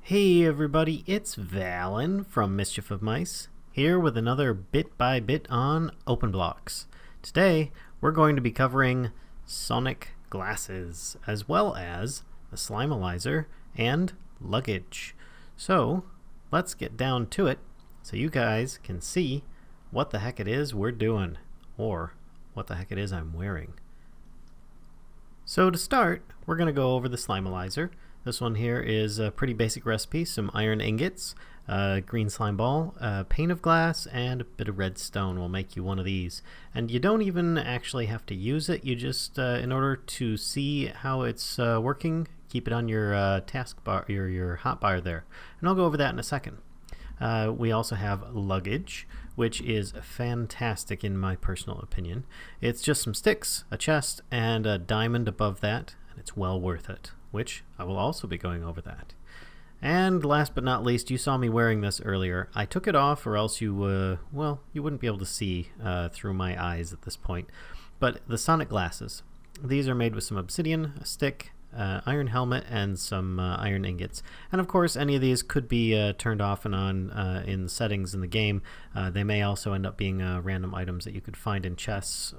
Hey everybody, it's Valen from Mischief of Mice, here with another bit by bit on OpenBlocks. Today, we're going to be covering Sonic Glasses, as well as the Slimalyzer and Luggage. So, let's get down to it so you guys can see what the heck it is we're doing, or what the heck it is I'm wearing. So to start, we're going to go over the Slimalyzer. This one here is a pretty basic recipe: some iron ingots, green slime ball, a pane of glass, and a bit of redstone will make you one of these. And you don't even actually have to use it. You just, in order to see how it's working, keep it on your taskbar, your hotbar there. And I'll go over that in a second. We also have Luggage, which is fantastic in my personal opinion. It's just some sticks, a chest, and a diamond above that, and it's well worth it, which I will also be going over that. And last but not least, you saw me wearing this earlier. I took it off or else you wouldn't be able to see through my eyes at this point. But the Sonic Glasses. These are made with some obsidian, a stick, iron helmet, and some iron ingots. And of course, any of these could be turned off and on in the settings in the game. They may also end up being random items that you could find in chests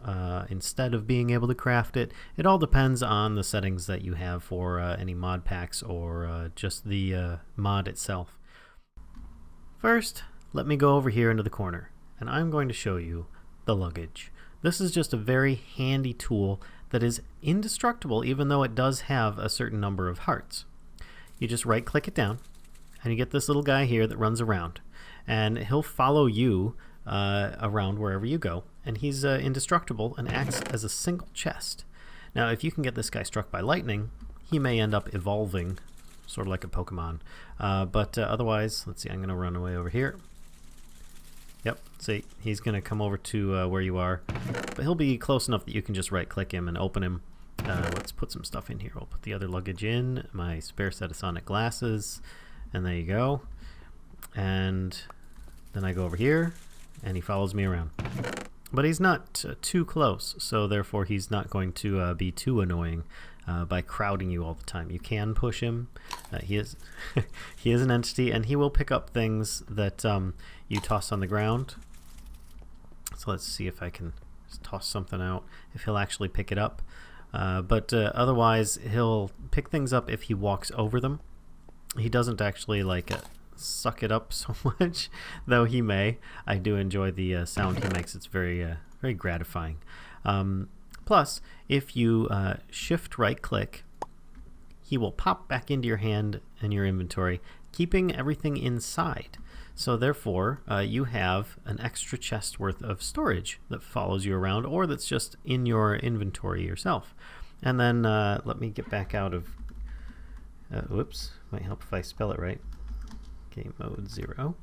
instead of being able to craft it. It all depends on the settings that you have for any mod packs or just the mod itself. First, let me go over here into the corner, and I'm going to show you the Luggage. This is just a very handy tool that is indestructible, even though it does have a certain number of hearts. You just right click it down and you get this little guy here that runs around, and he'll follow you around wherever you go, and he's indestructible and acts as a single chest. Now if you can get this guy struck by lightning, he may end up evolving sort of like a Pokemon, but otherwise, let's see, I'm gonna run away over here. Yep, see, he's going to come over to where you are, but he'll be close enough that you can just right-click him and open him. Let's put some stuff in here. We'll put the other luggage in, my spare set of Sonic Glasses, and there you go. And then I go over here, and he follows me around. But he's not too close, so therefore he's not going to be too annoying by crowding you all the time. You can push him. He is he is an entity, and he will pick up things that you toss on the ground. So let's see if I can just toss something out, if he'll actually pick it up. But otherwise, he'll pick things up if he walks over them. He doesn't actually like suck it up so much, though he may. I do enjoy the sound he makes. It's very very gratifying. Plus, if you shift right click, he will pop back into your hand and your inventory, keeping everything inside. So therefore, you have an extra chest worth of storage that follows you around, or that's just in your inventory yourself. And then let me get back out of whoops, might help if I spell it right. Game mode 0.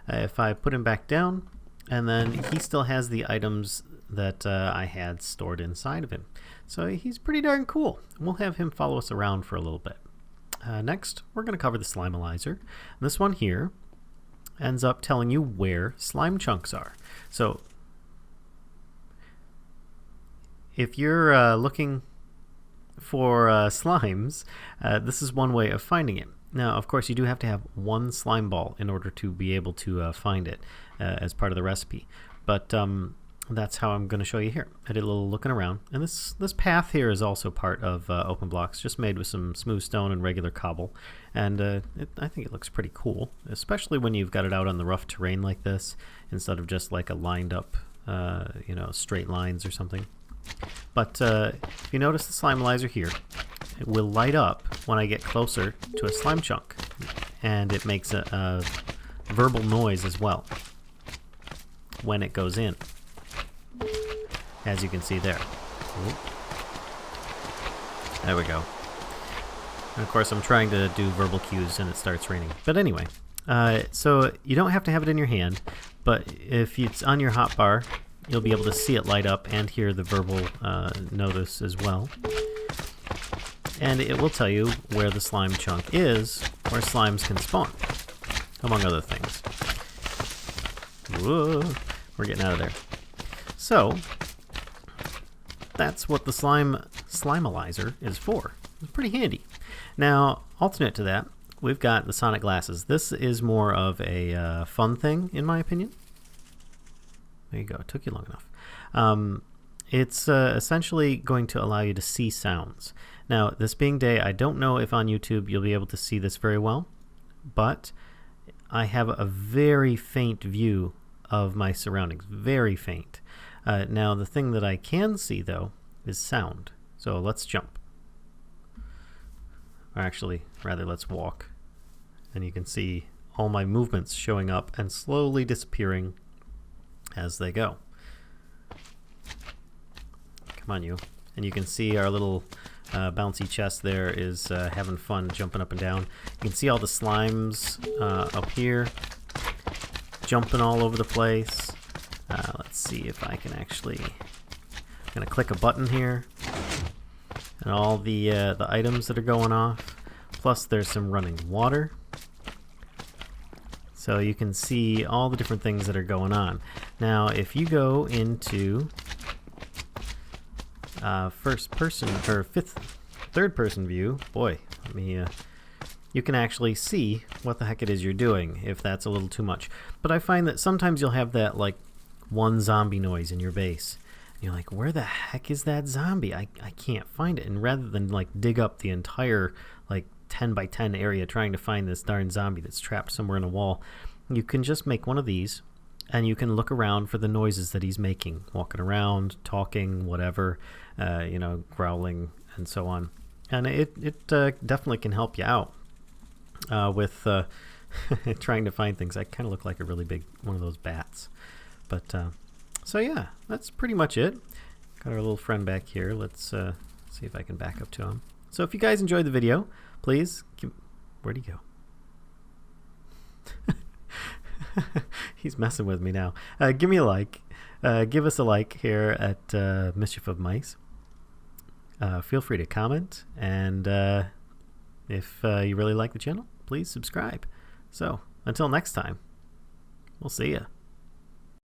If I put him back down, and then he still has the items that I had stored inside of him. So he's pretty darn cool. We'll have him follow us around for a little bit. Next, we're going to cover the Slimalyzer. This one here ends up telling you where slime chunks are. So if you're looking for slimes, this is one way of finding it. Now, of course, you do have to have one slime ball in order to be able to find it as part of the recipe. But that's how I'm going to show you here. I did a little looking around, and this path here is also part of OpenBlocks, just made with some smooth stone and regular cobble, and I think it looks pretty cool, especially when you've got it out on the rough terrain like this, instead of just like a lined up, you know, straight lines or something. But if you notice the Slimalyzer here, it will light up when I get closer to a slime chunk, and it makes a verbal noise as well when it goes in, as you can see there. Ooh. There we go. And of course I'm trying to do verbal cues and it starts raining. But anyway, so you don't have to have it in your hand, but if it's on your hotbar, you'll be able to see it light up and hear the verbal notice as well. And it will tell you where the slime chunk is, where slimes can spawn, among other things. Whoa, we're getting out of there. So that's what the Slimalyzer is for. It's pretty handy. Now, alternate to that, we've got the Sonic Glasses. This is more of a fun thing, in my opinion. There you go. It took you long enough. It's essentially going to allow you to see sounds. Now, this being day, I don't know if on YouTube you'll be able to see this very well, but I have a very faint view of my surroundings. Very faint. Now, the thing that I can see, though, is sound. So let's jump. Or actually, rather, let's walk. And you can see all my movements showing up and slowly disappearing as they go. Come on, you. And you can see our little bouncy chest there is having fun jumping up and down. You can see all the slimes up here jumping all over the place. Let's see if I can actually... I'm going to click a button here. And all the items that are going off. Plus there's some running water. So you can see all the different things that are going on. Now, if you go into first person or third person view, boy, let me. You can actually see what the heck it is you're doing if that's a little too much. But I find that sometimes you'll have that like one zombie noise in your base. And you're like, where the heck is that zombie? I can't find it. And rather than like dig up the entire like 10 by 10 area trying to find this darn zombie that's trapped somewhere in a wall, you can just make one of these and you can look around for the noises that he's making, walking around, talking, whatever, you know, growling and so on. And it definitely can help you out with trying to find things. I kind of look like a really big one of those bats. But so yeah, that's pretty much it. Got our little friend back here. Let's see if I can back up to him. So if you guys enjoyed the video, please where'd he go? He's messing with me now. Give me a like. Give us a like here at Mischief of Mice. Feel free to comment, and if you really like the channel, please subscribe. So until next time, we'll see ya.